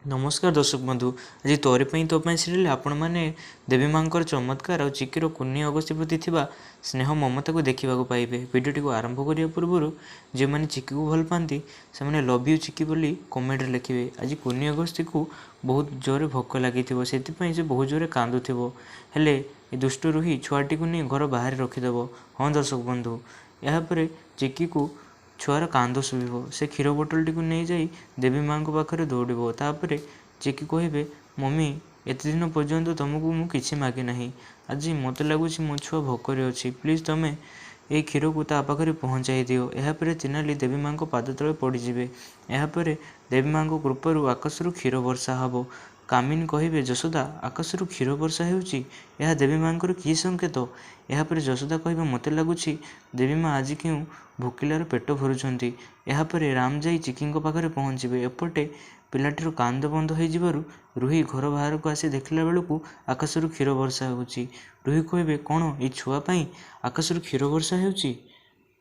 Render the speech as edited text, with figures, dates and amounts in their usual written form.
नमस्कार दर्शक बंधु। आज तोरे तो सीरियल आपण मैंने देवी माँ चमत्कार और चिकीर कुन्नी अगस्ती प्रति थिबा स्नेह ममता को देखा पाइबे। वीडियोटी को आरंभ करने पूर्व जो मैंने चिकी को भल पाती से लव यू चिकी बोली कमेंट लिखे। आज कुन्नी अगस्ती को बहुत जोर भोक लगी से बहुत जोर कांदुव हेले दुष्ट रुही छुआटी को नहीं घर बाहर रखीदेव। हाँ दर्शक बंधु, यापर चिकी को छुआर कांद शुभ से क्षीर बोतलटी को नहीं जाई देवी माँ पाखे दौड़ तापर चिकी कहे मम्मी एत दिन पर्यंत तुमको मुझे मागे ना आज मत लगुच मो छुआ भोकर अच्छी प्लीज तुम्हें ये क्षीर को ता पाखे पहुँचाई दियो। यापर तेनाली देवी माँ पाद तले पड़े। यापर देवी माँ कृपार आकाशरू क्षीर वर्षा हम। कामिनी कहे यशोदा आकाशरू क्षीर वर्षा होउची यह देवी माँ कि संकेत। यापर यशोदा कह मत लगुच देवी माँ आज क्यों भोकिलार पेट भरुंट। यापर राम जाई चिकी पाखे पहुँचे। एपटे पिलाटीर कांद बंद हो रुही घर बाहर को आसी देखला बेलू आकाशरू क्षीर वर्षा होउची। रुही कहे कौन ये छुआपाई आकाशरू क्षीर वर्षा होउची।